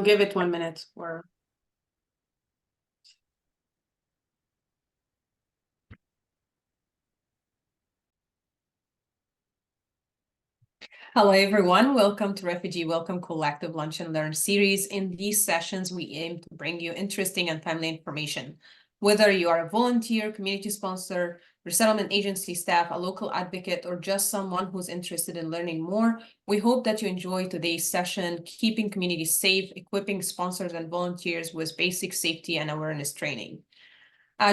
Give it 1 minute or. Hello, everyone. Welcome to Refugee Welcome Collective Lunch and Learn series. In these sessions, we aim to bring you interesting and timely information. Whether you are a volunteer, community sponsor, resettlement agency staff, a local advocate, or just someone who's interested in learning more, we hope that you enjoy today's session, keeping communities safe, equipping sponsors and volunteers with basic safety and awareness training.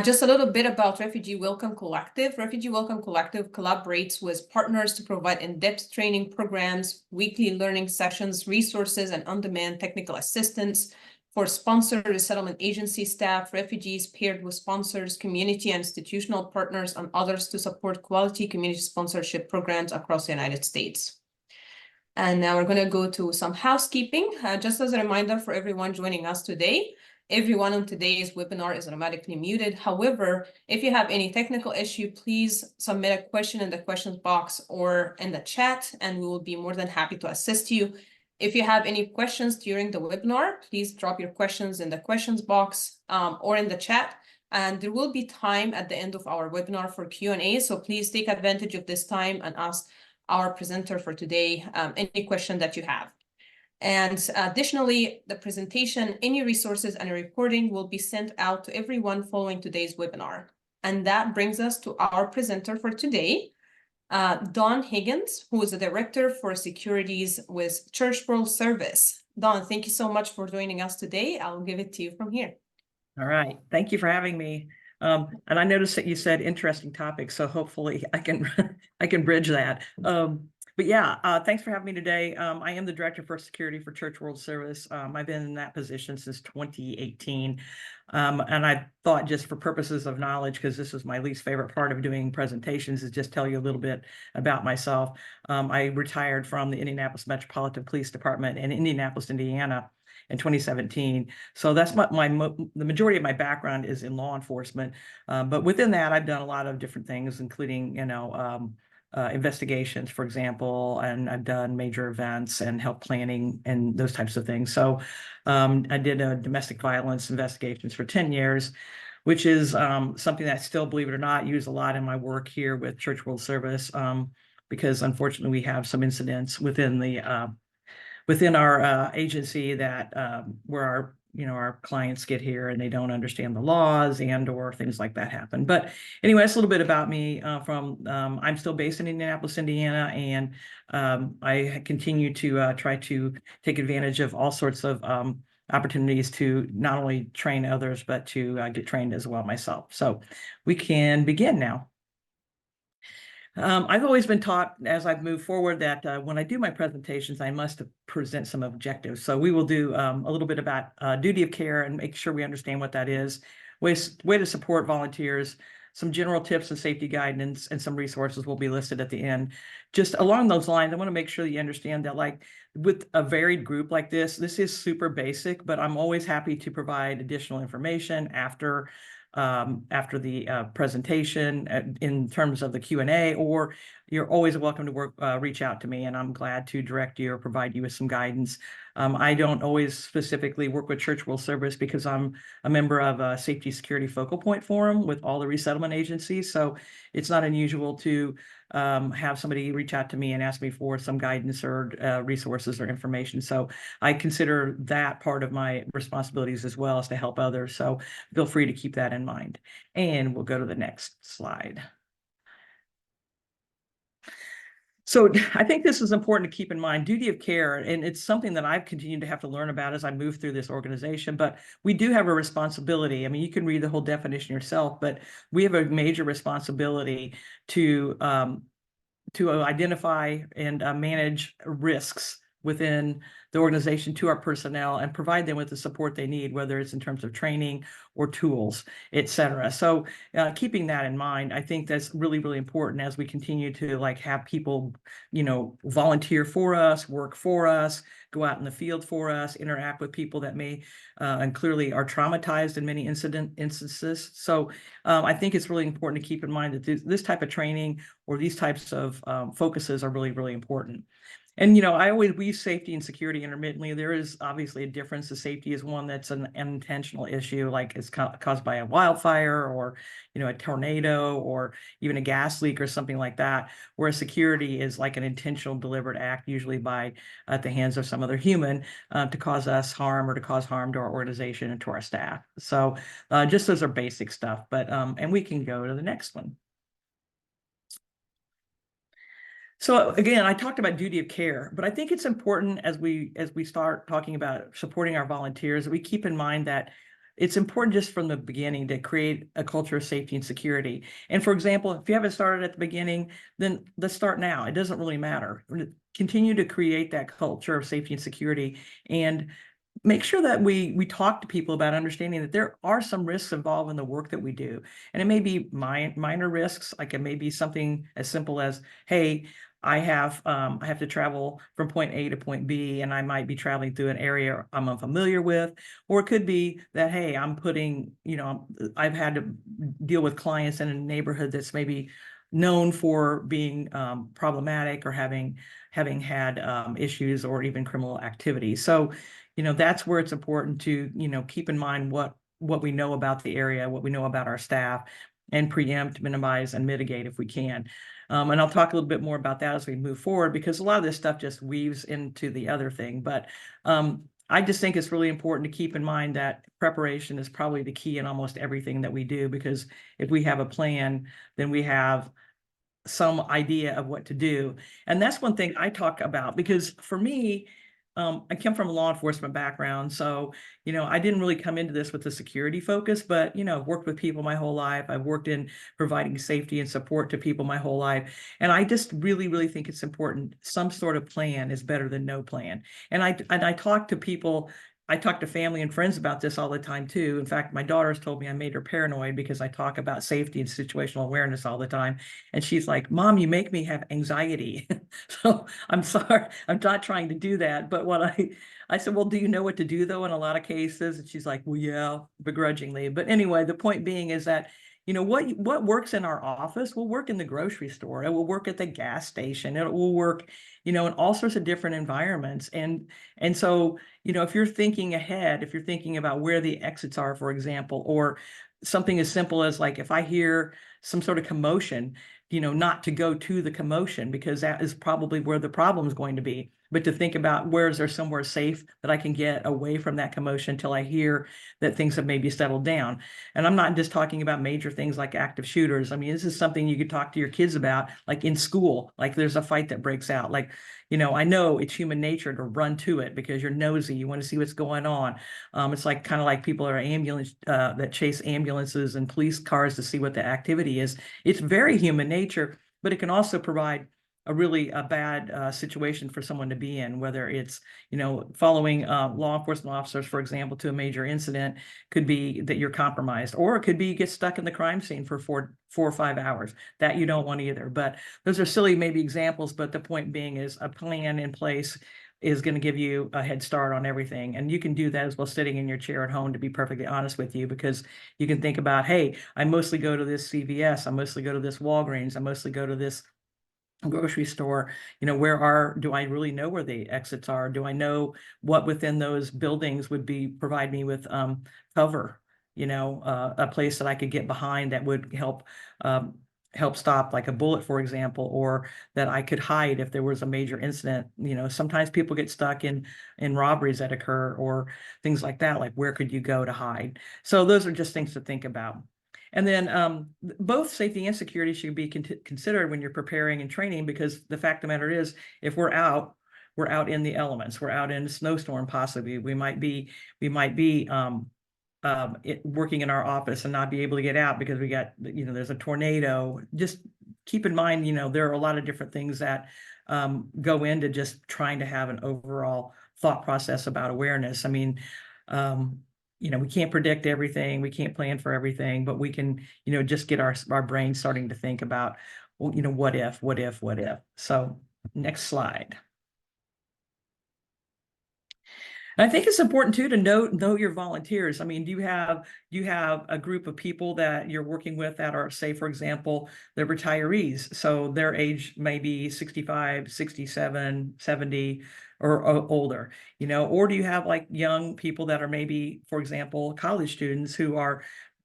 Just a little bit about Refugee Welcome Collective. Refugee Welcome Collective collaborates with partners to provide in-depth training programs, weekly learning sessions, resources, and on-demand technical assistance for sponsored resettlement agency staff, refugees paired with sponsors, community and institutional partners, and others to support quality community sponsorship programs across the United States. And now we're going to go to some housekeeping. Just as a reminder for everyone joining us today, everyone on today's webinar is automatically muted. However, if you have any technical issue, please submit a question in the questions box or in the chat, and we will be more than happy to assist you. If you have any questions during the webinar, please drop your questions in the questions box or in the chat. And there will be time at the end of our webinar for Q&A, so please take advantage of this time and ask our presenter for today any question that you have. And additionally, the presentation, any resources, and a recording will be sent out to everyone following today's webinar. And that brings us to our presenter for today, Don Higgins, who is the Director for Securities with Church World Service. Don, thank you so much for joining us today. I'll give it to you from here. All right. Thank you for having me. And I noticed that you said interesting topics, so hopefully I can bridge that. But yeah, thanks for having me today. I am the Director for Security for Church World Service. I've been in that position since 2018. And I thought, just for purposes of knowledge, because this is my least favorite part of doing presentations, is just tell you a little bit about myself. I retired from the Indianapolis Metropolitan Police Department in Indianapolis, Indiana, in 2017. So that's the majority of my background is in law enforcement. But within that, I've done a lot of different things, including, investigations, for example, and I've done major events and help planning and those types of things. So I did domestic violence investigations for 10 years, which is something that I still, believe it or not, use a lot in my work here with Church World Service, because unfortunately we have some incidents within our agency that where our clients get here and they don't understand the laws or things like that happen. But anyway, that's a little bit about me. I'm still based in Indianapolis, Indiana, and I continue to try to take advantage of all sorts of opportunities to not only train others, but to get trained as well myself. So we can begin now. I've always been taught as I've moved forward that when I do my presentations, I must present some objectives. So we will do a little bit about duty of care and make sure we understand what that is, way to support volunteers, some general tips and safety guidance, and some resources will be listed at the end. Just along those lines, I want to make sure that you understand that, like, with a varied group like this is super basic, but I'm always happy to provide additional information after the presentation in terms of the Q&A, or you're always welcome to reach out to me, and I'm glad to direct you or provide you with some guidance. I don't always specifically work with Church World Service because I'm a member of a Safety Security Focal Point Forum with all the resettlement agencies. So it's not unusual to have somebody reach out to me and ask me for some guidance or resources or information. So I consider that part of my responsibilities as well as to help others. So feel free to keep that in mind. And we'll go to the next slide. So I think this is important to keep in mind, duty of care, and it's something that I've continued to have to learn about as I move through this organization, but we do have a responsibility. I mean, you can read the whole definition yourself, but we have a major responsibility to identify and manage risks within the organization to our personnel and provide them with the support they need, whether it's in terms of training or tools, et cetera. So keeping that in mind, I think that's really, really important as we continue to have people, volunteer for us, work for us, go out in the field for us, interact with people that may and clearly are traumatized in many instances. So I think it's really important to keep in mind that this type of training or these types of focuses are really, really important. And, we use safety and security intermittently. There is obviously a difference. The safety is one that's an intentional issue, like it's caused by a wildfire or, a tornado or even a gas leak or something like that, whereas security is like an intentional, deliberate act, usually by at the hands of some other human to cause us harm or to cause harm to our organization and to our staff. So just those are basic stuff, but and we can go to the next one. So again, I talked about duty of care, but I think it's important as we start talking about supporting our volunteers, that we keep in mind that it's important just from the beginning to create a culture of safety and security. And for example, if you haven't started at the beginning, then let's start now. It doesn't really matter. Continue to create that culture of safety and security, and make sure that we talk to people about understanding that there are some risks involved in the work that we do. And it may be minor risks, like it may be something as simple as, hey, I have to travel from point A to point B, and I might be traveling through an area I'm unfamiliar with. Or it could be that, hey, I've had to deal with clients in a neighborhood that's maybe known for being problematic or having had issues or even criminal activity. So, that's where it's important to, keep in mind what we know about the area, what we know about our staff, and preempt, minimize, and mitigate if we can. And I'll talk a little bit more about that as we move forward, because a lot of this stuff just weaves into the other thing. But I just think it's really important to keep in mind that preparation is probably the key in almost everything that we do, because if we have a plan, then we have some idea of what to do. And that's one thing I talk about, because for me, I come from a law enforcement background. So, I didn't really come into this with a security focus, but, I've worked with people my whole life. I've worked in providing safety and support to people my whole life. And I just really, really think it's important. Some sort of plan is better than no plan. And I talk to people, I talk to family and friends about this all the time too. In fact, my daughter's told me I made her paranoid because I talk about safety and situational awareness all the time. And she's like, Mom, you make me have anxiety. So I'm sorry, I'm not trying to do that. But what I said, well, do you know what to do though in a lot of cases? And she's like, well, yeah, begrudgingly. But anyway, the point being is that, what works in our office will work in the grocery store. It will work at the gas station. It will work, in all sorts of different environments. And so, if you're thinking ahead, if you're thinking about where the exits are, for example, or something as simple as like, if I hear some sort of commotion, not to go to the commotion, because that is probably where the problem is going to be, but to think about, where is there somewhere safe that I can get away from that commotion until I hear that things have maybe settled down. And I'm not just talking about major things like active shooters. I mean, this is something you could talk to your kids about, like in school, like there's a fight that breaks out. Like, I know it's human nature to run to it because you're nosy. You want to see what's going on. It's like kind of like people are that chase ambulances and police cars to see what the activity is. It's very human nature, but it can also provide a really bad situation for someone to be in, whether it's, following law enforcement officers, for example, to a major incident. Could be that you're compromised, or it could be you get stuck in the crime scene for 4 or 5 hours. That you don't want either. But those are silly maybe examples, but the point being is a plan in place is going to give you a head start on everything. And you can do that as well sitting in your chair at home, to be perfectly honest with you, because you can think about, hey, I mostly go to this CVS, I mostly go to this Walgreens, I mostly go to this grocery store. Do I really know where the exits are? Do I know what within those buildings would provide me with cover? A place that I could get behind that would help stop like a bullet, for example, or that I could hide if there was a major incident. Sometimes people get stuck in robberies that occur or things like that. Like, where could you go to hide? So those are just things to think about. And then both safety and security should be considered when you're preparing and training, because the fact of the matter is, if we're out in the elements, we're out in a snowstorm, possibly we might be working in our office and not be able to get out because we got, there's a tornado. Just keep in mind, there are a lot of different things that go into just trying to have an overall thought process about awareness. I mean, we can't predict everything, we can't plan for everything, but we can, just get our brain starting to think about, well, what if. So next slide. I think it's important too to know your volunteers. I mean, do you have a group of people that you're working with that are, say, for example, they're retirees, so their age may be 65, 67, 70 or older, or do you have like young people that are maybe, for example, college students who are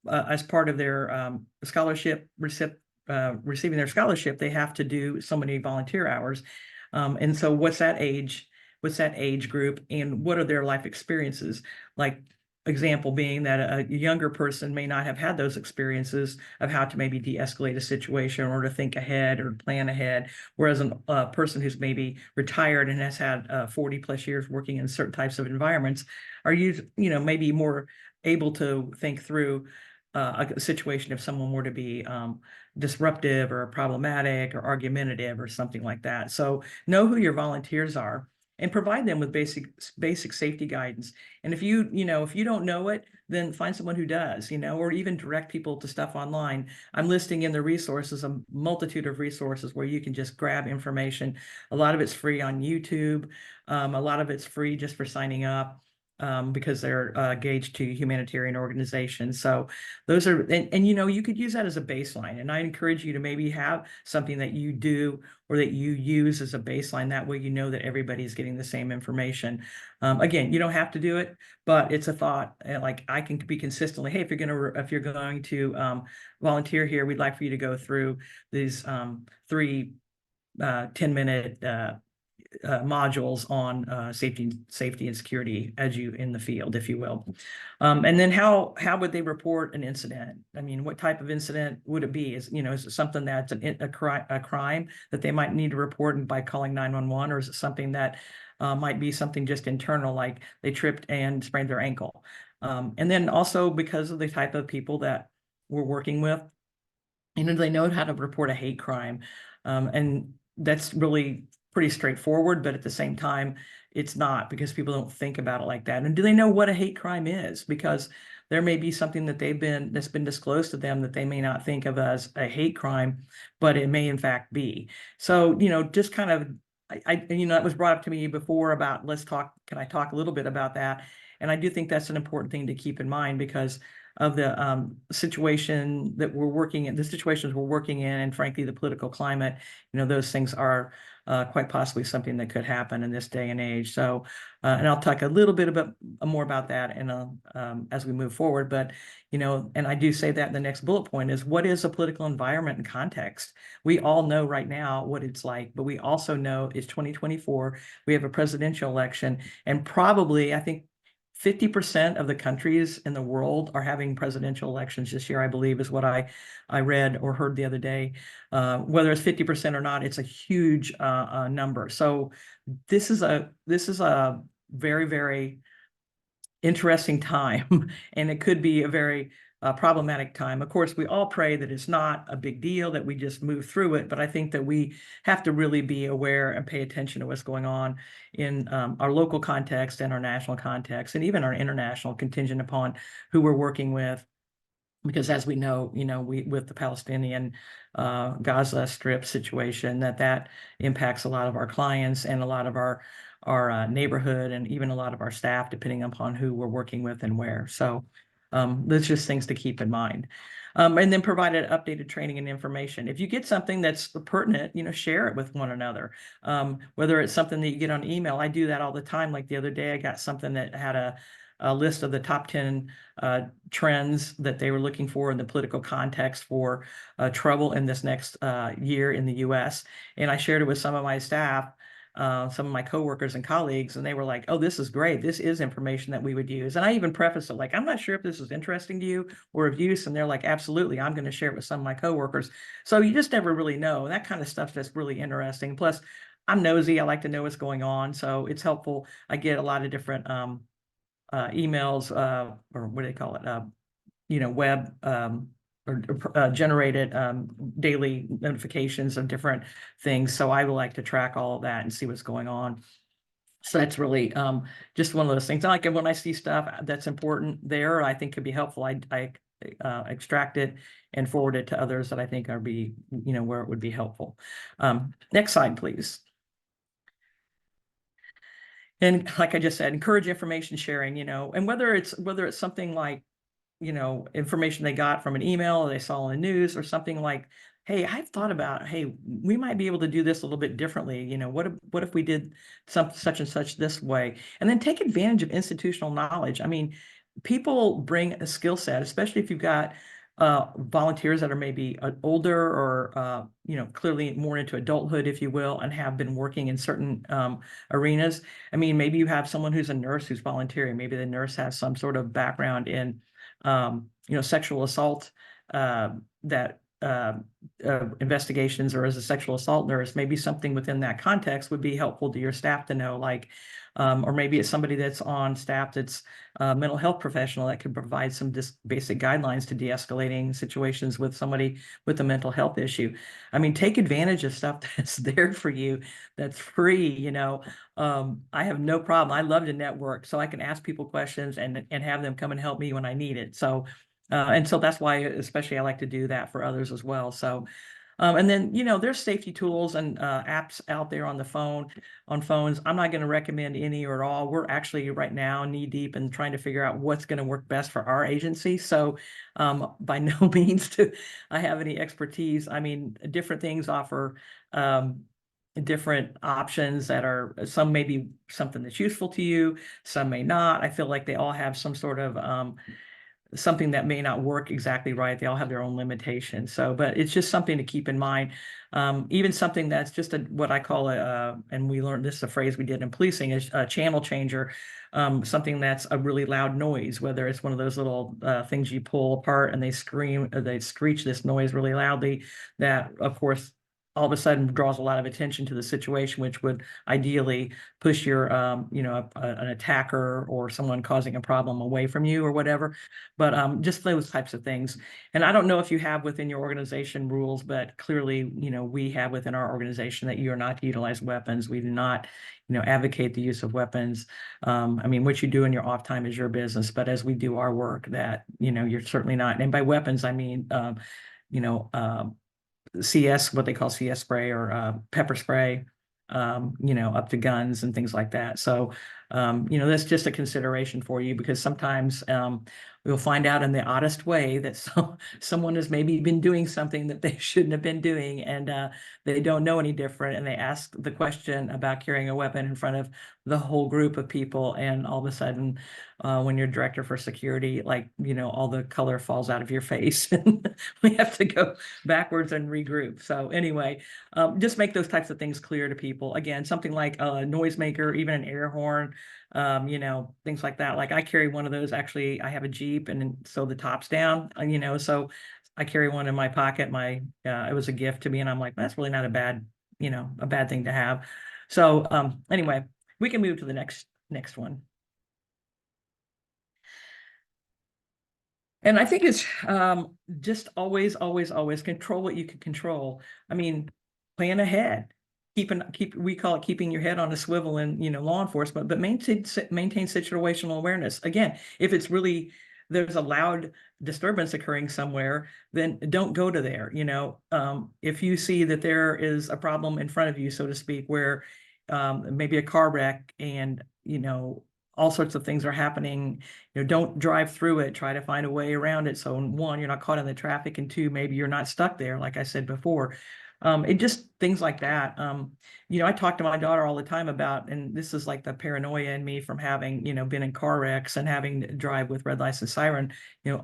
as part of their scholarship receiving their scholarship, they have to do so many volunteer hours. And so what's that age group and what are their life experiences? Like example being that a younger person may not have had those experiences of how to maybe de-escalate a situation or to think ahead or plan ahead, whereas a person who's maybe retired and has had 40 plus years working in certain types of environments are maybe more able to think through a situation if someone were to be disruptive or problematic or argumentative or something like that. So know who your volunteers are and provide them with basic safety guidance. And if you don't know it, then find someone who does, or even direct people to stuff online. I'm listing in the resources a multitude of resources where you can just grab information. A lot of it's free on YouTube. A lot of it's free just for signing up. Because they're engaged to humanitarian organizations. So those are, and you could use that as a baseline. And I encourage you to maybe have something that you do or that you use as a baseline. That way, that everybody's getting the same information. Again, you don't have to do it, but it's a thought. Like I can be consistently, hey, if you're going to volunteer here, we'd like for you to go through these 3 10-minute modules on safety and security as you in the field, if you will. And then how would they report an incident? I mean, what type of incident would it be? Is it something that's a crime that they might need to report and by calling 911, or is it something that might be something just internal, like they tripped and sprained their ankle? And then also because of the type of people that we're working with, they know how to report a hate crime. And that's really pretty straightforward, but at the same time, it's not, because people don't think about it like that. And do they know what a hate crime is? Because there may be something that's been disclosed to them that they may not think of as a hate crime, but it may in fact be. So, just kind of, that was brought up to me before about, can I talk a little bit about that? And I do think that's an important thing to keep in mind because of the situation that we're working in, the situations we're working in, and frankly, the political climate, those things are quite possibly something that could happen in this day and age. So, and I'll talk a little bit more about that as we move forward. But, and I do say that in the next bullet point is, what is a political environment and context? We all know right now what it's like, but we also know it's 2024. We have a presidential election, and probably, I think, 50% of the countries in the world are having presidential elections this year, I believe, is what I read or heard the other day. Whether it's 50% or not, it's a huge number. So this is a very, very interesting time, and it could be a very problematic time. Of course, we all pray that it's not a big deal, that we just move through it, but I think that we have to really be aware and pay attention to what's going on in our local context and our national context, and even our international, contingent upon who we're working with. Because as we know, with the Palestinian Gaza Strip situation, that impacts a lot of our clients and a lot of our neighborhood and even a lot of our staff, depending upon who we're working with and where. So there's just things to keep in mind. And then provided updated training and information. If you get something that's pertinent, share it with one another. Whether it's something that you get on email, I do that all the time. Like the other day, I got something that had a list of the top 10 trends that they were looking for in the political context for trouble in this next year in the US. And I shared it with some of my staff, some of my coworkers and colleagues, and they were like, oh, this is great. This is information that we would use. And I even prefaced it like, I'm not sure if this is interesting to you or of use. And they're like, absolutely, I'm going to share it with some of my coworkers. So you just never really know. That kind of stuff that's really interesting. Plus, I'm nosy. I like to know what's going on. So it's helpful. I get a lot of different emails, or what do they call it? Web or generated daily notifications of different things. So I would like to track all of that and see what's going on. So that's really just one of those things. I like it when I see stuff that's important there, I think could be helpful. I extract it and forward it to others that I think are where it would be helpful. Next slide, please. And like I just said, encourage information sharing, and whether it's something like, information they got from an email or they saw on the news or something like, hey, I've thought about, hey, we might be able to do this a little bit differently. What if we did such and such this way? And then take advantage of institutional knowledge. I mean, people bring a skill set, especially if you've got volunteers that are maybe older or clearly more into adulthood, if you will, and have been working in certain arenas. I mean, maybe you have someone who's a nurse who's volunteering. Maybe the nurse has some sort of background in sexual assault that investigations, or as a sexual assault nurse. Maybe something within that context would be helpful to your staff to know, like, or maybe it's somebody that's on staff that's a mental health professional that could provide some basic guidelines to de-escalating situations with somebody with a mental health issue. I mean, take advantage of stuff that's there for you, that's free. I have no problem. I love to network, so I can ask people questions and have them come and help me when I need it. So, and so that's why, especially, I like to do that for others as well. So, and then, there's safety tools and apps out there on phones. I'm not going to recommend any or all. We're actually right now knee deep in trying to figure out what's going to work best for our agency. So by no means do I have any expertise. I mean, different things offer different options that are, some may be something that's useful to you, some may not. I feel like they all have some sort of something that may not work exactly right. They all have their own limitations. So, but it's just something to keep in mind. Even something that's just what I call and we learned this, a phrase we did in policing, is a channel changer. Something that's a really loud noise, whether it's one of those little things you pull apart and they scream, or they screech this noise really loudly, that of course all of a sudden draws a lot of attention to the situation, which would ideally push your, an attacker or someone causing a problem away from you or whatever. But just those types of things. And I don't know if you have within your organization rules, but clearly, we have within our organization that you are not to utilize weapons. We do not, advocate the use of weapons. I mean, what you do in your off time is your business, but as we do our work, that, you're certainly not. And by weapons, I mean, CS, what they call CS spray or pepper spray, up to guns and things like that. So, that's just a consideration for you, because sometimes we'll find out in the oddest way that someone has maybe been doing something that they shouldn't have been doing, and they don't know any different, and they ask the question about carrying a weapon in front of the whole group of people, and all of a sudden, when you're director for security, like, all the color falls out of your face, and we have to go backwards and regroup. So anyway, just make those types of things clear to people. Again, something like a noisemaker, even an air horn, things like that. Like I carry one of those. Actually, I have a Jeep, and so the top's down, so I carry one in my pocket. It was a gift to me, and I'm like, that's really not a bad thing to have. So anyway, we can move to the next one. And I think it's just always control what you can control. I mean, plan ahead. We call it keeping your head on a swivel in, law enforcement, but maintain situational awareness. Again, if it's really, there's a loud disturbance occurring somewhere, then don't go to there. If you see that there is a problem in front of you, so to speak, where maybe a car wreck and, all sorts of things are happening, don't drive through it, try to find a way around it. So one, you're not caught in the traffic, and two, maybe you're not stuck there, like I said before. It just things like that. I talk to my daughter all the time about, and this is like the paranoia in me from having, been in car wrecks and having to drive with red lights and siren,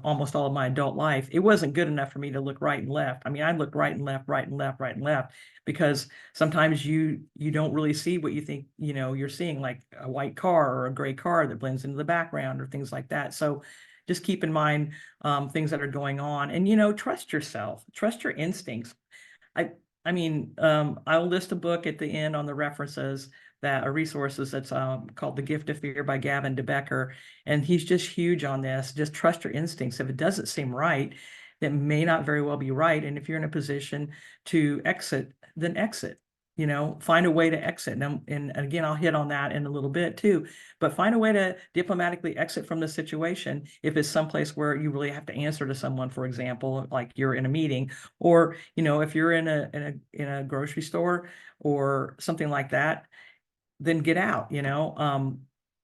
almost all of my adult life. It wasn't good enough for me to look right and left. I mean, I looked right and left, right and left, right and left, because sometimes you don't really see what you think, you're seeing, like a white car or a gray car that blends into the background or things like that. So just keep in mind things that are going on, and, trust yourself, trust your instincts. I mean, I'll list a book at the end on the references that are resources that's called The Gift of Fear by Gavin de Becker. And he's just huge on this. Just trust your instincts. If it doesn't seem right, that may not very well be right. And if you're in a position to exit, then exit. Find a way to exit. And again, I'll hit on that in a little bit too, but find a way to diplomatically exit from the situation. If it's someplace where you really have to answer to someone, for example, like you're in a meeting, or, if you're in a grocery store or something like that, then get out, you know.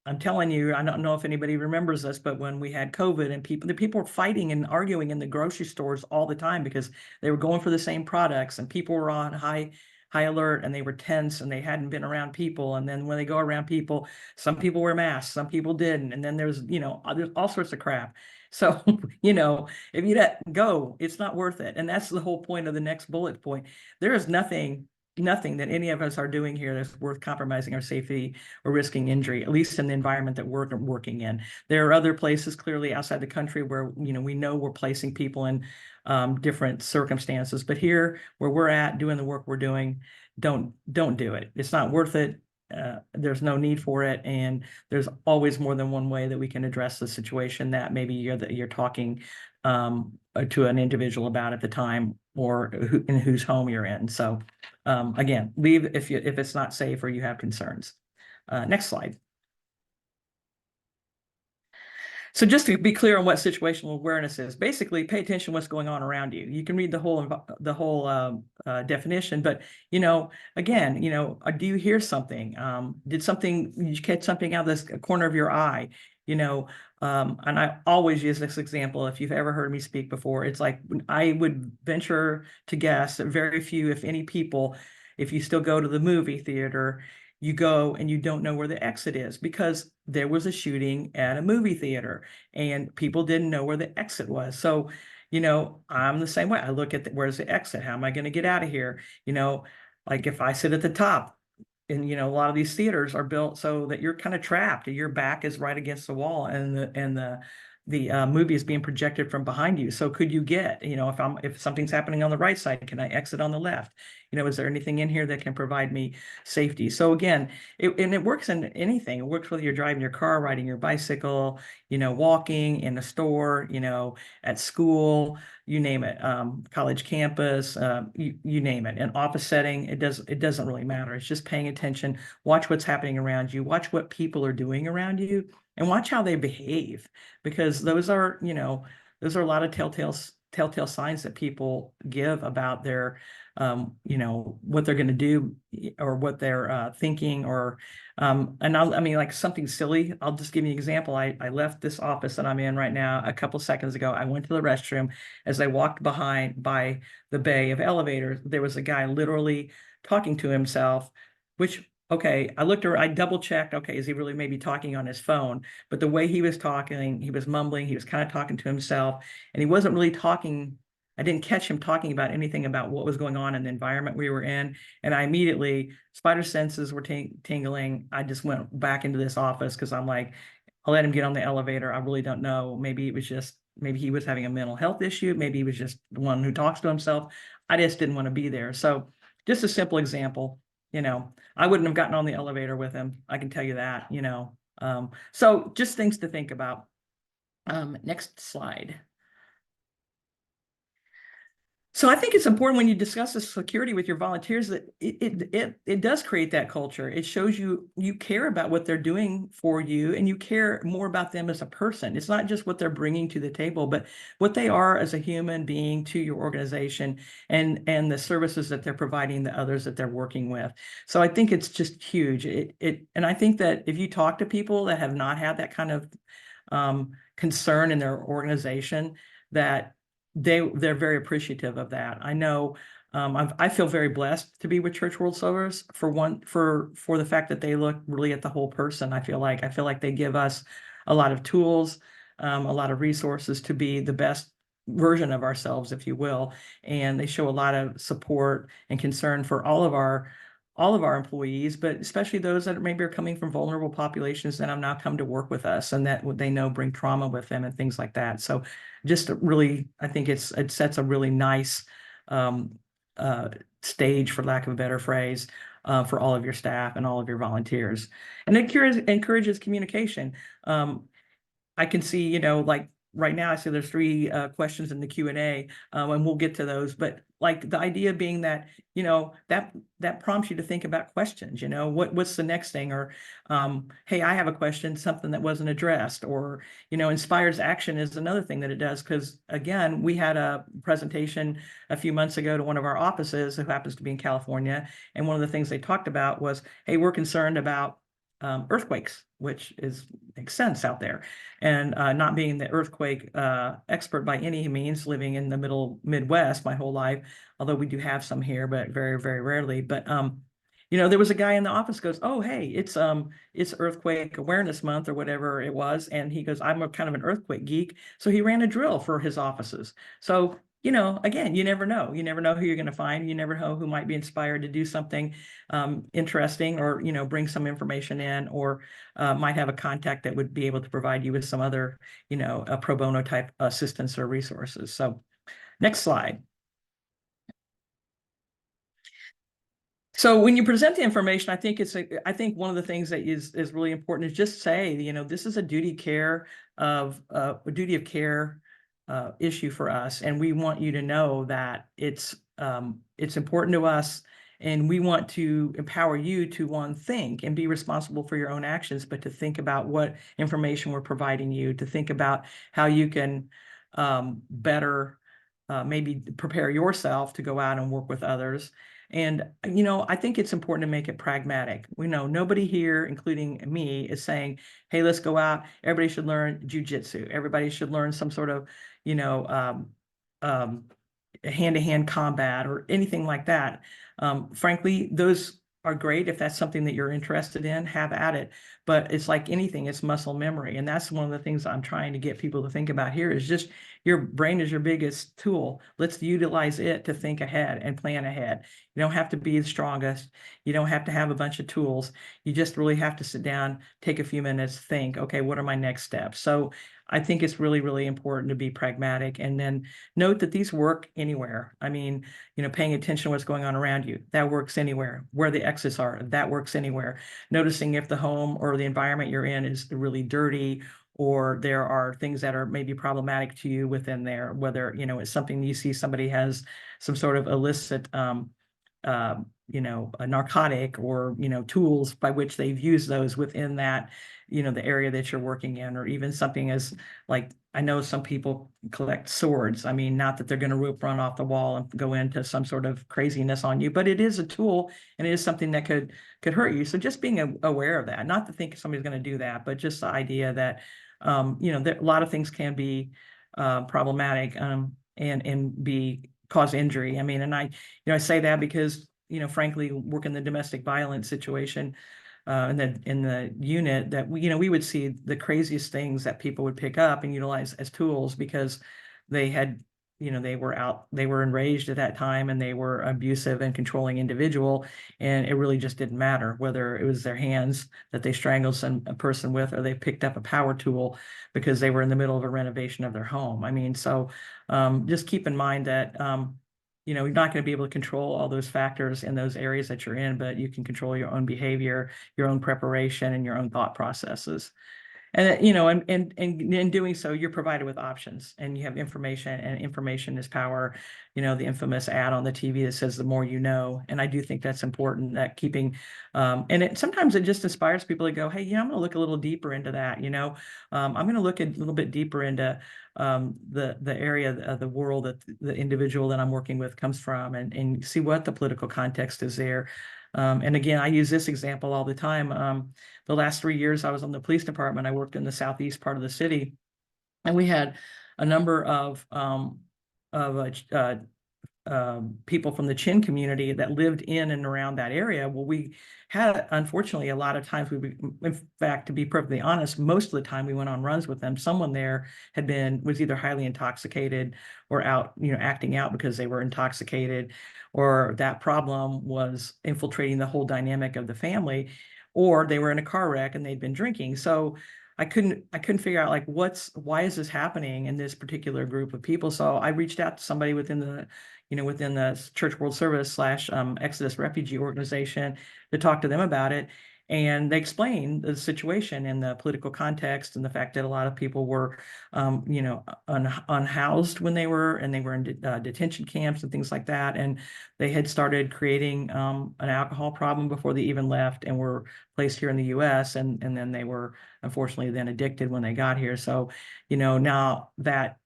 I'm telling you, I don't know if anybody remembers this, but when we had COVID and the people were fighting and arguing in the grocery stores all the time because they were going for the same products, and people were on high alert, and they were tense, and they hadn't been around people. And then when they go around people, some people wear masks, some people didn't. And then there's, you know, there's all sorts of crap. So, you know, if you let go, it's not worth it. And that's the whole point of the next bullet point. There is nothing that any of us are doing here that's worth compromising our safety or risking injury, at least in the environment that we're working in. There are other places clearly outside the country where, you know, we know we're placing people in different circumstances, but here where we're at doing the work we're doing, don't do it. It's not worth it. There's no need for it, and there's always more than one way that we can address the situation that maybe you're talking to an individual about at the time, or in whose home you're in. So again, leave if it's not safe or you have concerns. Next slide. So just to be clear on what situational awareness is, basically pay attention to what's going on around you. You can read the whole definition, but, you know, again, you know, do you hear something? Did you catch something out of the corner of your eye? You know, and I always use this example. If you've ever heard me speak before, it's like, I would venture to guess that very few, if any people, if you still go to the movie theater, you go and you don't know where the exit is, because there was a shooting at a movie theater and people didn't know where the exit was. So, you know, I'm the same way. I look at where's the exit? How am I going to get out of here? You know, like if I sit at the top, and, you know, a lot of these theaters are built so that you're kind of trapped. Your back is right against the wall, and the movie is being projected from behind you. So could you get, you know, if something's happening on the right side, can I exit on the left? You know, is there anything in here that can provide me safety? So again, it works in anything. It works whether you're driving your car, riding your bicycle, you know, walking in the store, you know, at school, you name it, college campus, you name it, an office setting. It doesn't really matter. It's just paying attention, watch what's happening around you, watch what people are doing around you, and watch how they behave, because those are, you know, those are a lot of telltale signs that people give about their, you know, what they're going to do, or what they're thinking, or, and I mean, like something silly. I'll just give you an example. I left this office that I'm in right now a couple seconds ago. I went to the restroom. As I walked by the bay of elevators, there was a guy literally talking to himself, which, okay, I double checked. Okay, is he really maybe talking on his phone? But the way he was talking, he was mumbling, he was kind of talking to himself, and he wasn't really talking. I didn't catch him talking about anything about what was going on in the environment we were in. And I immediately, spider senses were tingling. I just went back into this office, because I'm like, I'll let him get on the elevator. I really don't know. Maybe he was having a mental health issue. Maybe he was just the one who talks to himself. I just didn't want to be there. So just a simple example. You know, I wouldn't have gotten on the elevator with him. I can tell you that, you know. So just things to think about. Next slide. So I think it's important when you discuss the security with your volunteers that it does create that culture. It shows you care about what they're doing for you, and you care more about them as a person. It's not just what they're bringing to the table, but what they are as a human being to your organization, and the services that they're providing the others that they're working with. So I think it's just huge. And I think that if you talk to people that have not had that kind of concern in their organization, that they're very appreciative of that. I know, I feel very blessed to be with Church World Service for the fact that they look really at the whole person. I feel like they give us a lot of tools, a lot of resources to be the best version of ourselves, if you will. And they show a lot of support and concern for all of our employees, but especially those that maybe are coming from vulnerable populations that have now come to work with us, and that they know bring trauma with them and things like that. So just really, I think it sets a really nice stage, for lack of a better phrase, for all of your staff and all of your volunteers. And it encourages communication. I can see, you know, like right now I see there's 3 questions in the Q&A, and we'll get to those. But like the idea being that, you know, that prompts you to think about questions, you know, what's the next thing? Or, hey, I have a question, something that wasn't addressed, or, you know, inspires action is another thing that it does. Because again, we had a presentation a few months ago to one of our offices who happens to be in California. And one of the things they talked about was, hey, we're concerned about earthquakes, which makes sense out there. And not being the earthquake expert by any means, living in the middle Midwest my whole life, although we do have some here, but very, very rarely. But you know, there was a guy in the office goes, oh, hey, it's Earthquake Awareness Month or whatever it was. And he goes, I'm a kind of an earthquake geek. So he ran a drill for his offices. So, you know, again, you never know. You never know who you're going to find. You never know who might be inspired to do something interesting, or, you know, bring some information in, or might have a contact that would be able to provide you with some other, you know, a pro bono type assistance or resources. So next slide. So when you present the information, I think I think one of the things that is really important is just say, you know, this is a duty of care issue for us, and we want you to know that it's important to us, and we want to empower you to, one, think and be responsible for your own actions, but to think about what information we're providing you, to think about how you can better maybe prepare yourself to go out and work with others. And, you know, I think it's important to make it pragmatic. We know nobody here, including me, is saying, hey, let's go out. Everybody should learn jujitsu. Everybody should learn some sort of, you know, hand-to-hand combat or anything like that. Frankly, those are great. If that's something that you're interested in, have at it. But it's like anything, it's muscle memory. And that's one of the things I'm trying to get people to think about here, is just your brain is your biggest tool. Let's utilize it to think ahead and plan ahead. You don't have to be the strongest. You don't have to have a bunch of tools. You just really have to sit down, take a few minutes, think, okay, what are my next steps? So I think it's really, really important to be pragmatic, and then note that these work anywhere. I mean, you know, paying attention to what's going on around you, that works anywhere. Where the exits are, that works anywhere. Noticing if the home or the environment you're in is really dirty, or there are things that are maybe problematic to you within there, whether, you know, it's something you see somebody has some sort of illicit you know, a narcotic, or, you know, tools by which they've used those within that, you know, the area that you're working in, or even something as like, I know some people collect swords. I mean, not that they're going to run off the wall and go into some sort of craziness on you, but it is a tool, and it is something that could hurt you. So just being aware of that, not to think somebody's going to do that, but just the idea that, you know, a lot of things can be problematic and cause injury. I mean, and you know, I say that because, you know, frankly, work in the domestic violence situation in the unit, that we, you know, we would see the craziest things that people would pick up and utilize as tools, because they had, you know, they were enraged at that time, and they were abusive and controlling individual, and it really just didn't matter whether it was their hands that they strangled a person with, or they picked up a power tool because they were in the middle of a renovation of their home. I mean, so just keep in mind that you know, you're not going to be able to control all those factors in those areas that you're in, but you can control your own behavior, your own preparation, and your own thought processes. And, you know, and in doing so, you're provided with options, and you have information, and information is power. You know, the infamous ad on the TV that says the more you know. And I do think that's important, that keeping, and sometimes it just inspires people to go, hey, yeah, I'm going to look a little deeper into that. You know, I'm going to look a little bit deeper into the area of the world that the individual that I'm working with comes from, and see what the political context is there. And again, I use this example all the time. The last 3 years I was on the police department, I worked in the southeast part of the city, and we had a number of people from the Chin community that lived in and around that area. Well, we had, unfortunately, a lot of times in fact, to be perfectly honest, most of the time we went on runs with them, someone there was either highly intoxicated or out, you know, acting out because they were intoxicated, or that problem was infiltrating the whole dynamic of the family, or they were in a car wreck and they'd been drinking. So I couldn't figure out, like, why is this happening in this particular group of people? So I reached out to somebody within the Church World Service / Exodus Refugee Organization to talk to them about it. And they explained the situation and the political context and the fact that a lot of people were, you know, unhoused when they were in detention camps and things like that. And they had started creating an alcohol problem before they even left and were placed here in the U.S. And then they were unfortunately then addicted when they got here. So, you know, now that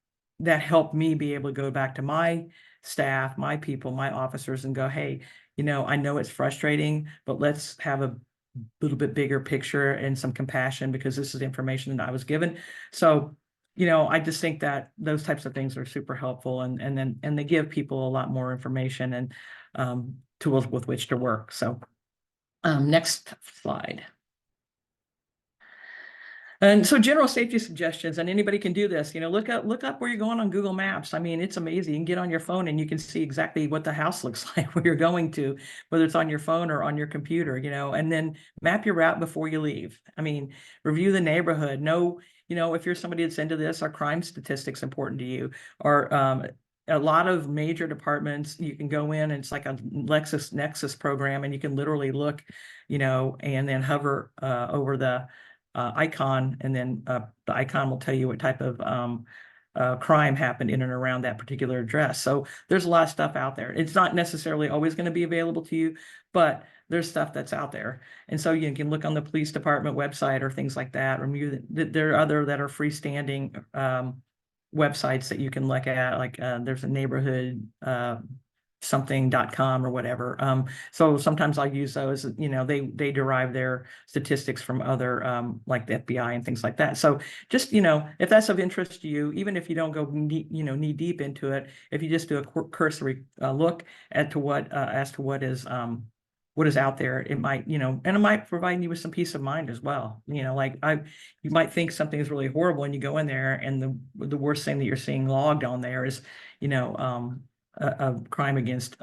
helped me be able to go back to my staff, my people, my officers, and go, hey, you know, I know it's frustrating, but let's have a little bit bigger picture and some compassion because this is information that I was given. So, you know, I just think that those types of things are super helpful, and they give people a lot more information and tools with which to work. So, next slide. And so general safety suggestions, and anybody can do this, you know, look up where you're going on Google Maps. I mean, it's amazing. You can get on your phone and you can see exactly what the house looks like where you're going to, whether it's on your phone or on your computer, you know, and then map your route before you leave. I mean, review the neighborhood. Know, you know, if you're somebody that's into this, are crime statistics important to you? Or a lot of major departments, you can go in and it's like a LexisNexis program, and you can literally look, you know, and then hover over the icon, and then the icon will tell you what type of crime happened in and around that particular address. So there's a lot of stuff out there. It's not necessarily always going to be available to you, but there's stuff that's out there. And so you can look on the police department website or things like that. Or there are other that are freestanding websites that you can look at, like there's a neighborhood something.com or whatever. So sometimes I'll use those, you know, they derive their statistics from other like the FBI and things like that. So just, you know, if that's of interest to you, even if you don't go knee deep into it, if you just do a cursory look at as to what is out there, it might, you know, and it might provide you with some peace of mind as well. You know, like you might think something is really horrible and you go in there and the worst thing that you're seeing logged on there is, you know, a crime against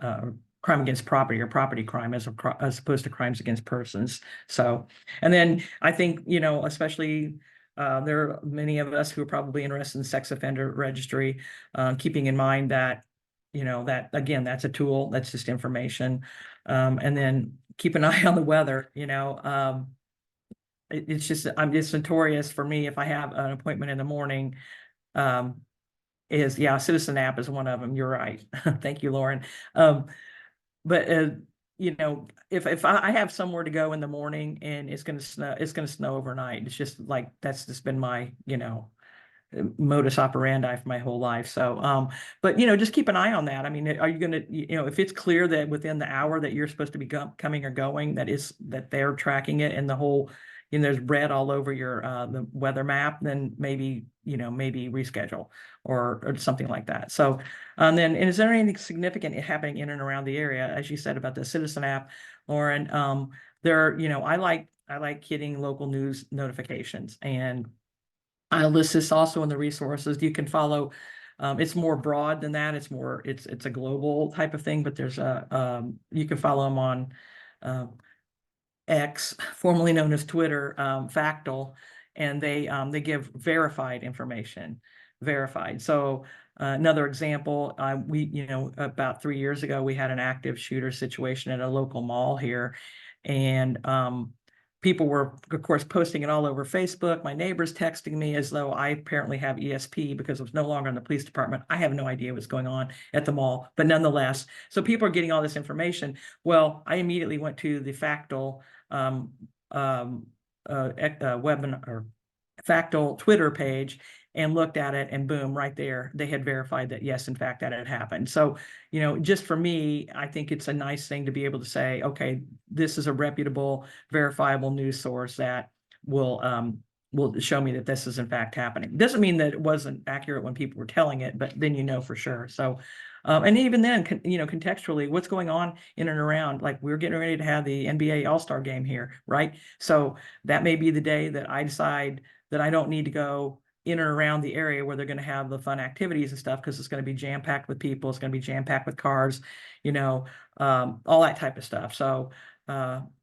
property or property crime as opposed to crimes against persons. So, and then I think, you know, especially there are many of us who are probably interested in sex offender registry, keeping in mind that, you know, that again, that's a tool, that's just information. And then keep an eye on the weather, you know. It's just, it's notorious for me if I have an appointment in the morning, Citizen app is one of them. You're right. Thank you, Lauren. But you know, if I have somewhere to go in the morning and it's going to snow overnight. It's just like, that's just been my, you know, modus operandi for my whole life. So, but you know, just keep an eye on that. I mean, are you going to, you know, if it's clear that within the hour that you're supposed to be coming or going, that they're tracking it and the whole, you know, there's red all over your the weather map, then maybe, you know, maybe reschedule or something like that. So, and is there anything significant happening in and around the area, as you said about the Citizen app, Lauren? You know, I like getting local news notifications, and I'll list this also in the resources. You can follow. It's more broad than that. It's a global type of thing, but there's you can follow them on X, formerly known as Twitter, Factual, and they give verified information, verified. So another example, you know, about 3 years ago, we had an active shooter situation at a local mall here, and people were, of course, posting it all over Facebook. My neighbors texting me as though I apparently have ESP because it was no longer in the police department. I have no idea what's going on at the mall, but nonetheless, so people are getting all this information. Well, I immediately went to the Factual webinar or Factual Twitter page and looked at it, and boom, right there, they had verified that, yes, in fact, that had happened. So, you know, just for me, I think it's a nice thing to be able to say, okay, this is a reputable, verifiable news source that will show me that this is in fact happening. Doesn't mean that it wasn't accurate when people were telling it, but then you know for sure. So, and even then, you know, contextually, what's going on in and around, like we're getting ready to have the NBA All-Star game here, right? So that may be the day that I decide that I don't need to go in and around the area where they're going to have the fun activities and stuff, because it's going to be jam-packed with people. It's going to be jam-packed with cars, you know, all that type of stuff. So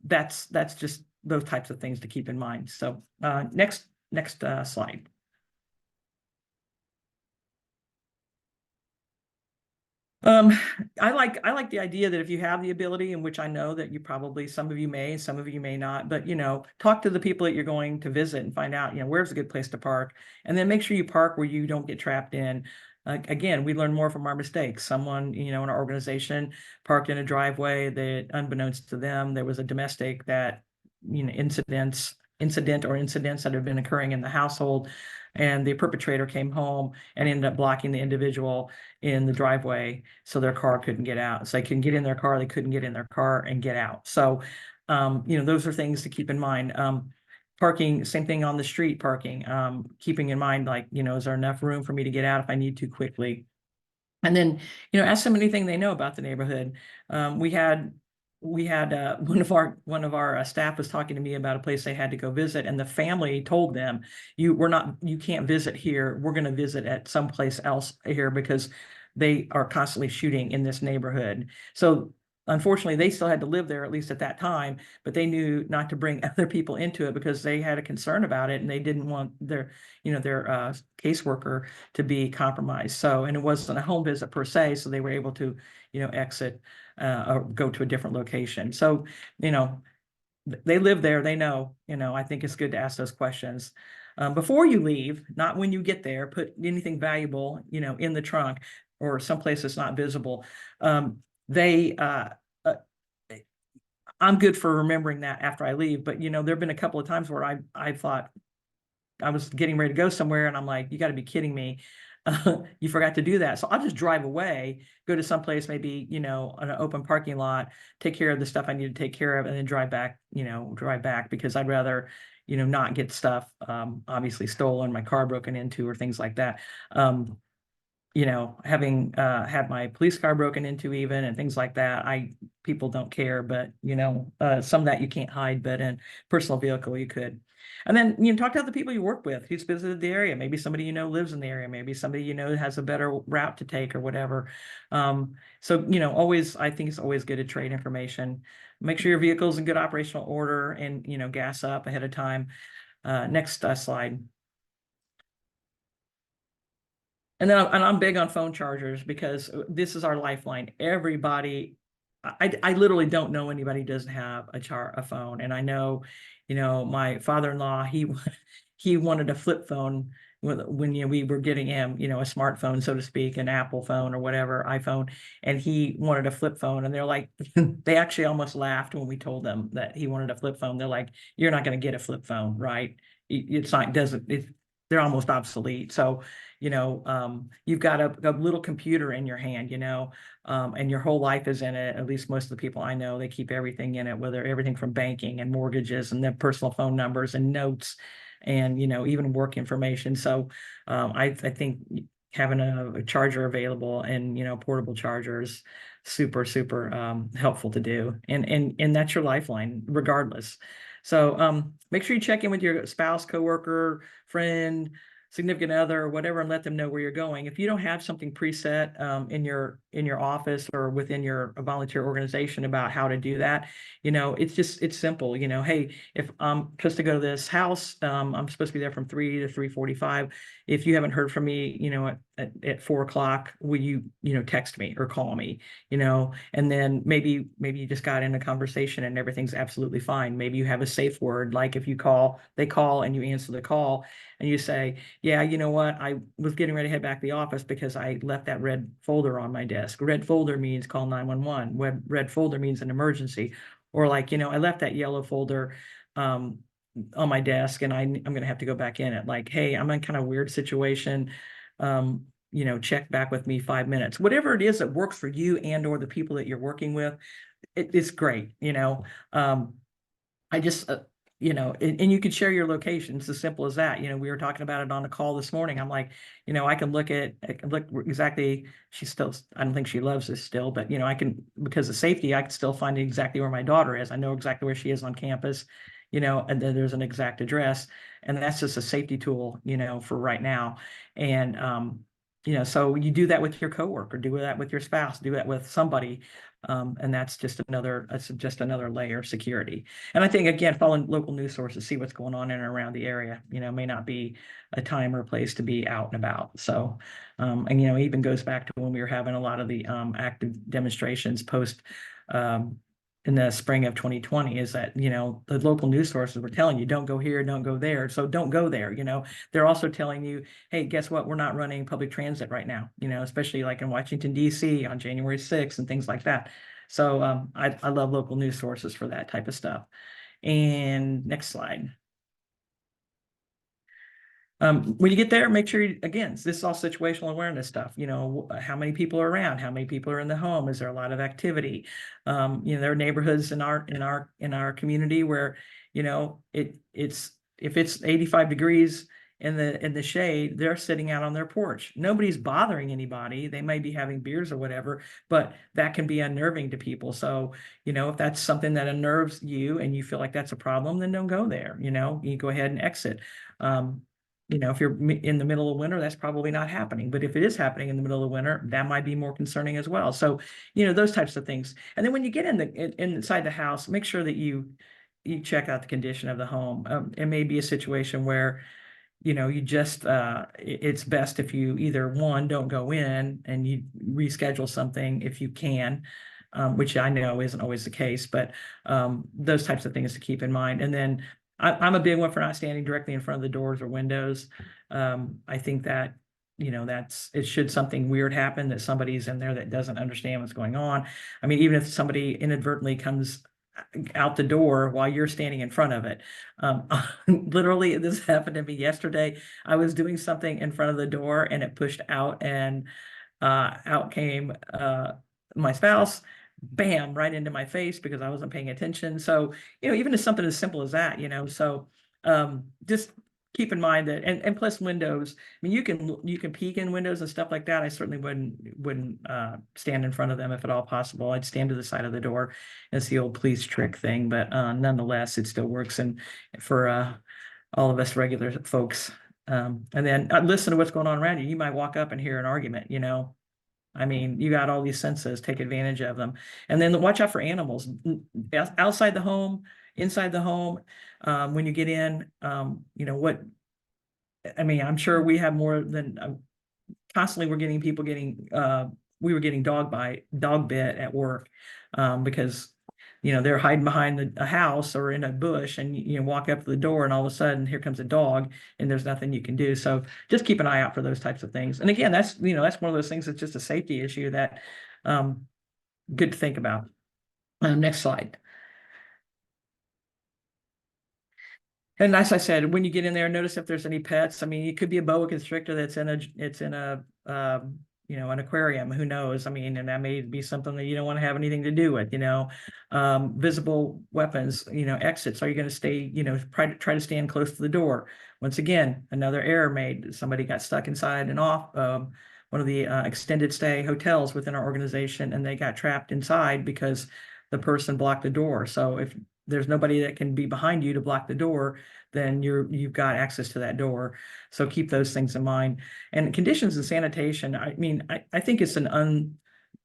that's just those types of things to keep in mind. So next slide. I like the idea that if you have the ability, in which I know that you probably, some of you may, some of you may not, but talk to the people that you're going to visit and find out, where's a good place to park, and then make sure you park where you don't get trapped in. Again, we learn more from our mistakes. Someone, in our organization parked in a driveway that, unbeknownst to them, there was a domestic that, incidents that have been occurring in the household, and the perpetrator came home and ended up blocking the individual in the driveway so their car couldn't get out. So they couldn't get in their car, they couldn't get in their car and get out. So, those are things to keep in mind. Parking, same thing on the street parking, keeping in mind, like, is there enough room for me to get out if I need to quickly? And then, ask them anything they know about the neighborhood. We had one of our staff was talking to me about a place they had to go visit, and the family told them, you can't visit here. We're going to visit at someplace else here because they are constantly shooting in this neighborhood. So unfortunately, they still had to live there, at least at that time, but they knew not to bring other people into it because they had a concern about it, and they didn't want their caseworker to be compromised. So, and it wasn't a home visit per se, so they were able to, exit or go to a different location. So, they live there, they know, I think it's good to ask those questions. Before you leave, not when you get there, put anything valuable, in the trunk or someplace that's not visible. I'm good for remembering that after I leave, but there've been a couple of times where I thought I was getting ready to go somewhere, and I'm like, you got to be kidding me. You forgot to do that. So I'll just drive away, go to someplace, maybe, an open parking lot, take care of the stuff I need to take care of, and then drive back because I'd rather, not get stuff, obviously stolen, my car broken into, or things like that. Having had my police car broken into even, and things like that, people don't care, but some of that you can't hide, but in personal vehicle you could. And then talk to other people you work with who's visited the area. Maybe somebody lives in the area, maybe somebody has a better route to take or whatever. So always, I think it's always good to trade information. Make sure your vehicle's in good operational order, and gas up ahead of time. Next slide. And then I'm big on phone chargers because this is our lifeline. Everybody, I literally don't know anybody who doesn't have a phone. And I know, my father-in-law, he wanted a flip phone when we were getting him, a smartphone, so to speak, an Apple phone or whatever, iPhone, and he wanted a flip phone. And they're like, they actually almost laughed when we told them that he wanted a flip phone. They're like, you're not going to get a flip phone, right? It's not, they're almost obsolete. So, you've got a little computer in your hand, and your whole life is in it. At least most of the people I know, they keep everything in it, whether everything from banking and mortgages and their personal phone numbers and notes and, even work information. So I think having a charger available and, portable chargers, super, super helpful to do. And that's your lifeline regardless. So make sure you check in with your spouse, coworker, friend, significant other, or whatever, and let them know where you're going. If you don't have something preset in your office or within your volunteer organization about how to do that, it's simple. Hey, if I'm supposed to go to this house, I'm supposed to be there from 3 to 3:45. If you haven't heard from me, at 4 o'clock, will you, text me or call me, and then maybe you just got in a conversation and everything's absolutely fine. Maybe you have a safe word, like if they call and you answer the call and you say, yeah, you know what? I was getting ready to head back to the office because I left that red folder on my desk. Red folder means call 911. Red folder means an emergency. Or like, I left that yellow folder on my desk, and I'm going to have to go back in it. Like, hey, I'm in kind of weird situation. Check back with me 5 minutes. Whatever it is that works for you and or the people that you're working with, it's great. I just, and you could share your location. It's as simple as that. We were talking about it on a call this morning. I'm like, I can look exactly, I don't think she loves this still, but I can, because of safety, I can still find exactly where my daughter is. I know exactly where she is on campus, and then there's an exact address, and that's just a safety tool, for right now. And, You know, so you do that with your coworker, do that with your spouse, do that with somebody. And that's just another layer of security. And I think, again, following local news sources, see what's going on in and around the area, you know, may not be a time or place to be out and about. So, and, you know, it even goes back to when we were having a lot of the active demonstrations post in the spring of 2020, is that, you know, the local news sources were telling you, don't go here, don't go there. So don't go there. You know, they're also telling you, hey, guess what? We're not running public transit right now, you know, especially like in Washington, D.C. on January 6th and things like that. So I love local news sources for that type of stuff. And next slide. When you get there, make sure again, this is all situational awareness stuff. You know, how many people are around, how many people are in the home, is there a lot of activity? You know, there are neighborhoods in our community where, you know, it's if it's 85 degrees in the shade, they're sitting out on their porch. Nobody's bothering anybody. They may be having beers or whatever, but that can be unnerving to people. So, you know, if that's something that unnerves you and you feel like that's a problem, then don't go there. You know, you go ahead and exit. You know, if you're in the middle of winter, that's probably not happening. But if it is happening in the middle of winter, that might be more concerning as well. So, you know, those types of things. And then when you get inside the house, make sure that you check out the condition of the home. It may be a situation where, you know, you just it's best if you either, one, don't go in and you reschedule something if you can, which I know isn't always the case, but those types of things to keep in mind. And then I'm a big one for not standing directly in front of the doors or windows. I think that, you know, it should something weird happen, that somebody's in there that doesn't understand what's going on. I mean, even if somebody inadvertently comes out the door while you're standing in front of it. Literally, this happened to me yesterday. I was doing something in front of the door and it pushed out, and out came my spouse, bam, right into my face because I wasn't paying attention. So, you know, even as something as simple as that, you know, so just keep in mind that, and plus windows, I mean, you can peek in windows and stuff like that. I certainly wouldn't stand in front of them if at all possible. I'd stand to the side of the door. It's the old police trick thing, but nonetheless, it still works. And for all of us regular folks, and then listen to what's going on around you. You might walk up and hear an argument, you know. I mean, you got all these senses, take advantage of them. And then watch out for animals outside the home, inside the home. When you get in, you know, I mean, I'm sure we have more than constantly we're getting people we were getting dog bit at work, because, you know, they're hiding behind a house or in a bush, and you walk up to the door and all of a sudden here comes a dog and there's nothing you can do. So just keep an eye out for those types of things. And again, that's, you know, that's one of those things that's just a safety issue that good to think about. Next slide. And as I said, when you get in there, notice if there's any pets. I mean, it could be a boa constrictor that's in a you know, an aquarium, who knows? I mean, and that may be something that you don't want to have anything to do with, you know. Visible weapons, you know, exits. Are you going to stay, you know, try to stand close to the door? Once again, another error made. Somebody got stuck inside and off one of the extended stay hotels within our organization, and they got trapped inside because the person blocked the door. So if there's nobody that can be behind you to block the door, then you've got access to that door. So keep those things in mind. And conditions and sanitation, I mean, I think it's an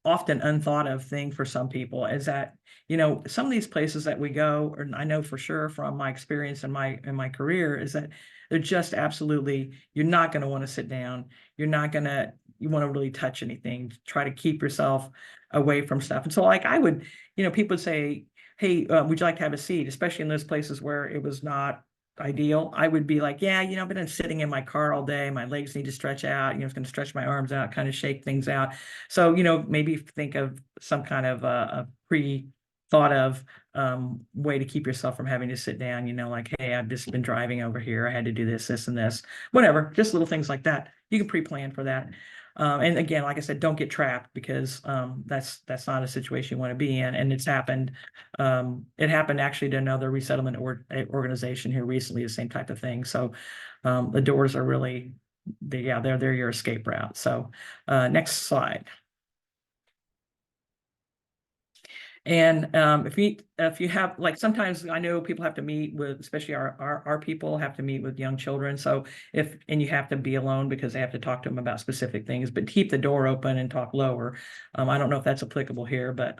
often unthought of thing for some people, is that, you know, some of these places that we go, or I know for sure from my experience in my career, is that they're just absolutely, you're not going to want to sit down. You want to really touch anything, try to keep yourself away from stuff. And so like I would, you know, people would say, hey, would you like to have a seat? Especially in those places where it was not ideal. I would be like, yeah, you know, I've been sitting in my car all day. My legs need to stretch out. You know, it's going to stretch my arms out, kind of shake things out. So, you know, maybe think of some kind of a pre-thought of way to keep yourself from having to sit down, you know, like, hey, I've just been driving over here. I had to do this, this, and this, whatever, just little things like that. You can pre-plan for that. And again, like I said, don't get trapped, because that's not a situation you want to be in. And it's happened. It happened actually to another resettlement organization here recently, the same type of thing. So the doors are really, they're your escape route. So next slide. And if you have, like, sometimes I know people have to meet with, especially our people have to meet with young children. So and you have to be alone because they have to talk to them about specific things, but keep the door open and talk lower. I don't know if that's applicable here, but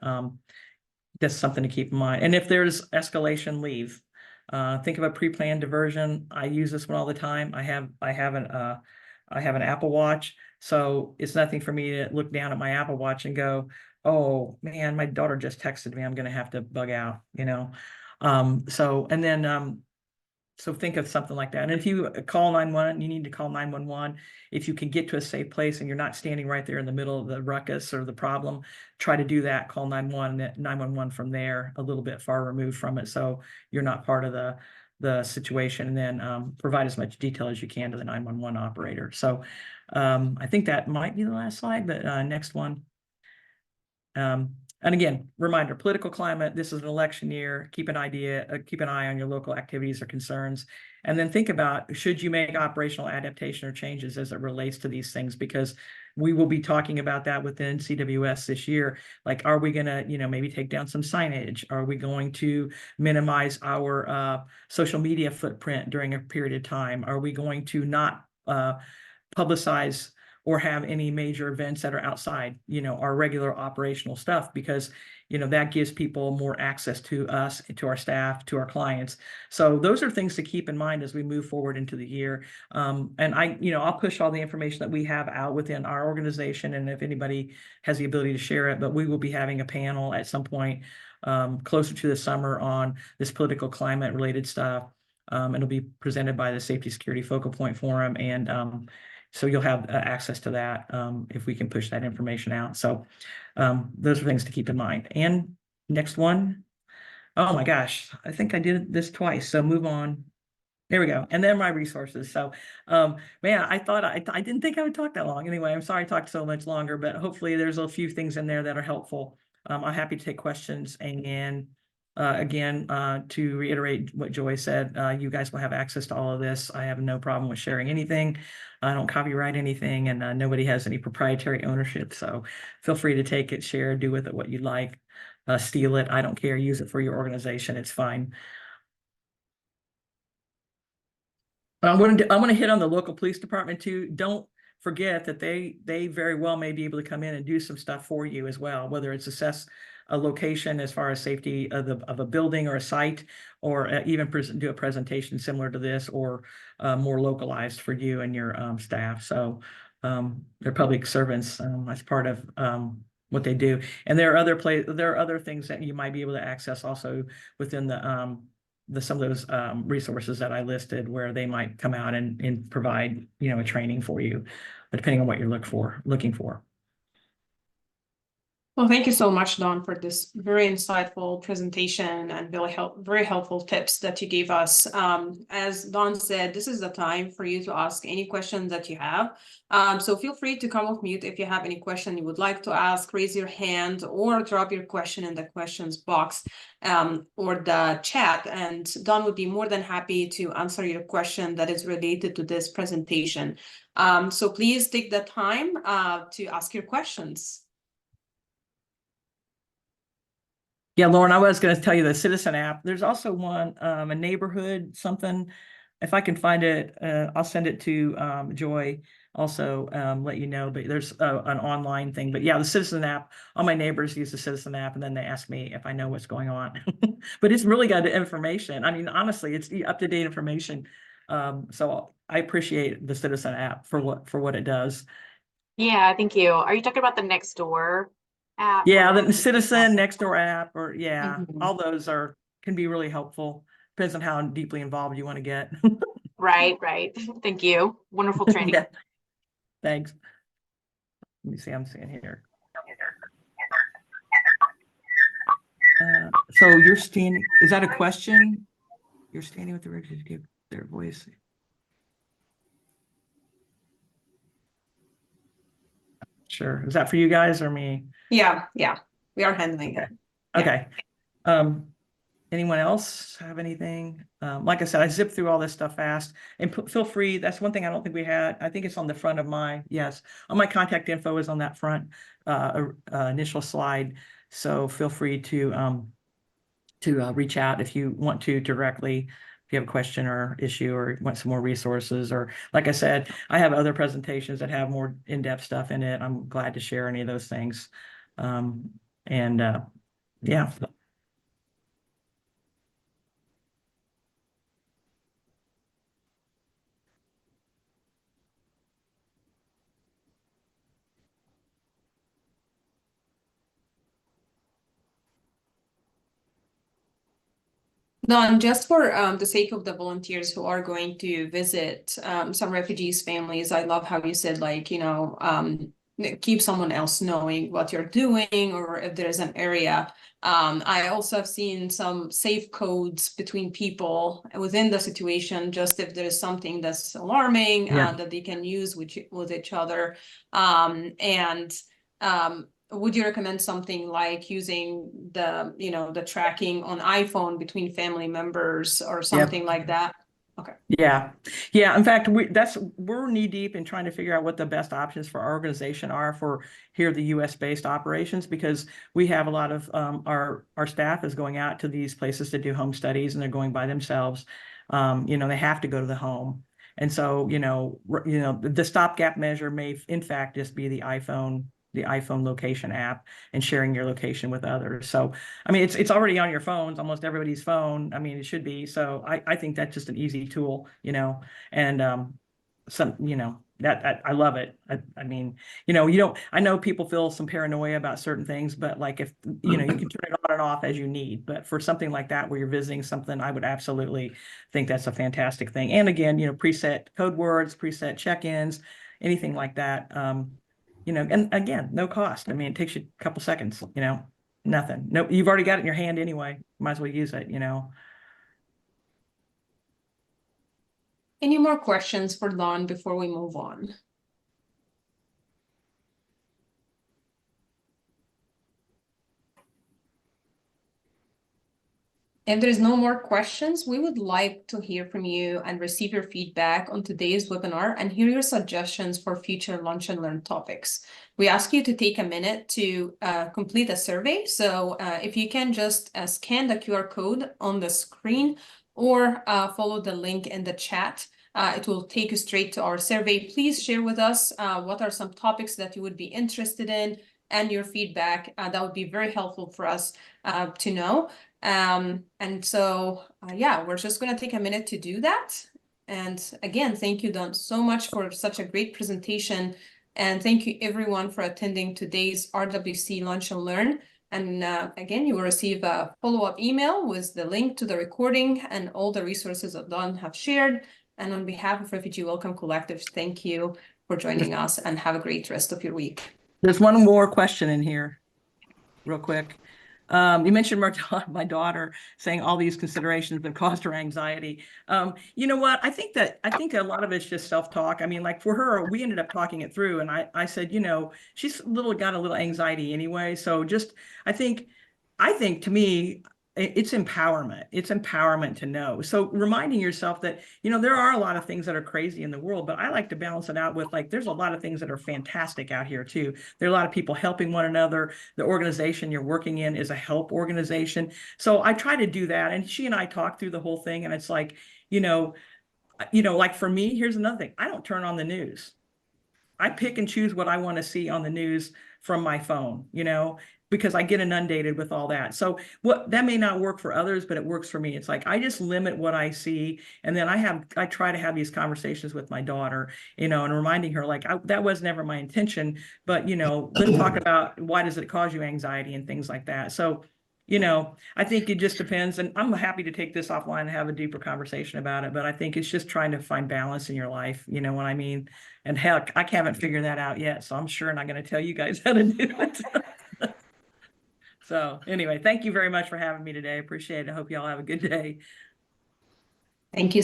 that's something to keep in mind. And if there's escalation, leave. Think of a pre-planned diversion. I use this one all the time. I have an Apple Watch, so it's nothing for me to look down at my Apple Watch and go, oh man, my daughter just texted me, I'm gonna have to bug out, you know. So think of something like that. And if you call 911, you need to call 911. If you can get to a safe place and you're not standing right there in the middle of the ruckus or the problem, try to do that. Call 911 from there, a little bit far removed from it, so you're not part of the situation. And then provide as much detail as you can to the 911 operator. So I think that might be the last slide, but next one. And again, reminder, political climate, this is an election year. Keep an eye on your local activities or concerns. And then think about, should you make operational adaptation or changes as it relates to these things? Because we will be talking about that within CWS this year. Like, are we going to, maybe take down some signage? Are we going to minimize our social media footprint during a period of time? Are we going to not publicize or have any major events that are outside, our regular operational stuff, because, that gives people more access to us, to our staff, to our clients. So those are things to keep in mind as we move forward into the year. And I'll push all the information that we have out within our organization, and if anybody has the ability to share it, but we will be having a panel at some point closer to the summer on this political climate related stuff. It'll be presented by the Safety Security Focal Point Forum, and so you'll have access to that if we can push that information out. So those are things to keep in mind. And next one. Oh my gosh, I think I did this twice. So move on. There we go. And then my resources. So man, I didn't think I would talk that long. Anyway, I'm sorry I talked so much longer, but hopefully there's a few things in there that are helpful. I'm happy to take questions. And again, to reiterate what Joy said, you guys will have access to all of this. I have no problem with sharing anything. I don't copyright anything, and nobody has any proprietary ownership. So feel free to take it, share, do with it what you'd like, steal it. I don't care. Use it for your organization. It's fine. I'm going to hit on the local police department too. Don't forget that they very well may be able to come in and do some stuff for you as well, whether it's assess a location as far as safety of a building or a site, or even do a presentation similar to this, or more localized for you and your staff. So they're public servants as part of what they do. And there are other things that you might be able to access also within some of those resources that I listed, where they might come out and provide, a training for you, depending on what you're looking for. Well, thank you so much, Dawn, for this very insightful presentation and very helpful tips that you gave us. As Dawn said, this is the time for you to ask any questions that you have. So feel free to come off mute if you have any question you would like to ask, raise your hand, or drop your question in the questions box or the chat. And Dawn would be more than happy to answer your question that is related to this presentation. So please take the time to ask your questions. Yeah, Lauren, I was going to tell you the Citizen app. There's also one, a neighborhood something. If I can find it, I'll send it to Joy. Also, let you know. But there's an online thing. But yeah, the Citizen app. All my neighbors use the Citizen app, and then they ask me if I know what's going on. But it's really got the information. I mean, honestly, it's up-to-date information. So I appreciate the Citizen app for what it does. Yeah, thank you. Are you talking about the Nextdoor app? Yeah, the Citizen, Nextdoor app, or Mhm. all those can be really helpful. Depends on how deeply involved you want to get. Right. Thank you. Wonderful training. Yeah. Thanks. Let me see, I'm seeing here. So you're standing, is that a question? You're standing with the records to give their voice. Sure. Is that for you guys or me? Yeah, we are handling it. Okay. Anyone else have anything? Like I said, I zipped through all this stuff fast, and feel free. That's one thing I don't think we had. I think it's on the front of my, yes, all my contact info is on that front initial slide. So feel free to reach out if you want to directly, if you have a question or issue or want some more resources, or like I said, I have other presentations that have more in-depth stuff in it. I'm glad to share any of those things. Yeah. Don, just for the sake of the volunteers who are going to visit some refugees' families, I love how you said, like, keep someone else knowing what you're doing, or if there's an area. I also have seen some safe codes between people within the situation, just if there is something that's alarming that they can use with each other. Would you recommend something like using the tracking on iPhone between family members or something like that? Okay. Yeah. In fact, we're knee deep in trying to figure out what the best options for our organization are for here, the US based operations, because we have a lot of our staff is going out to these places to do home studies, and they're going by themselves. They have to go to the home. And so, the stopgap measure may in fact just be the iPhone location app and sharing your location with others. So, I mean, it's already on your phones, almost everybody's phone. I mean, it should be. So I think that's just an easy tool, and that I love it. I mean, I know people feel some paranoia about certain things, but like if, you can turn it on and off as you need. But for something like that, where you're visiting something, I would absolutely think that's a fantastic thing. And again, preset code words, preset check-ins, anything like that. And again, no cost. I mean, it takes you a couple seconds, nothing. No, you've already got it in your hand anyway. Might as well use it, Any more questions for Don before we move on? If there's no more questions, we would like to hear from you and receive your feedback on today's webinar and hear your suggestions for future Lunch and Learn topics. We ask you to take a minute to complete a survey. So if you can just scan the QR code on the screen or follow the link in the chat, it will take you straight to our survey. Please share with us what are some topics that you would be interested in and your feedback. That would be very helpful for us to know. We're just going to take a minute to do that. And again, thank you, Don, so much for such a great presentation. And thank you everyone for attending today's RWC Lunch and Learn. And again, you will receive a follow-up email with the link to the recording and all the resources that Don have shared. And on behalf of Refugee Welcome Collective, thank you for joining us and have a great rest of your week. There's one more question in here, real quick. You mentioned my daughter saying all these considerations have caused her anxiety. You know what? I think a lot of it's just self-talk. I mean, like for her, we ended up talking it through, and I said, she's got a little anxiety anyway. So I think to me, it's empowerment. It's empowerment to know. So reminding yourself that, there are a lot of things that are crazy in the world, but I like to balance it out with like, there's a lot of things that are fantastic out here too. There are a lot of people helping one another. The organization you're working in is a help organization. So I try to do that. And she and I talk through the whole thing. And it's like, like for me, here's another thing. I don't turn on the news. I pick and choose what I want to see on the news from my phone, because I get inundated with all that. So that may not work for others, but it works for me. It's like, I just limit what I see. And then I try to have these conversations with my daughter, and reminding her like, that was never my intention, but, let's talk about why does it cause you anxiety and things like that. So, I think it just depends, and I'm happy to take this offline and have a deeper conversation about it. But I think it's just trying to find balance in your life. You know what I mean? And heck, I haven't figured that out yet. So I'm sure not going to tell you guys how to do it. So anyway, thank you very much for having me today. I appreciate it. I hope y'all have a good day. Thank you.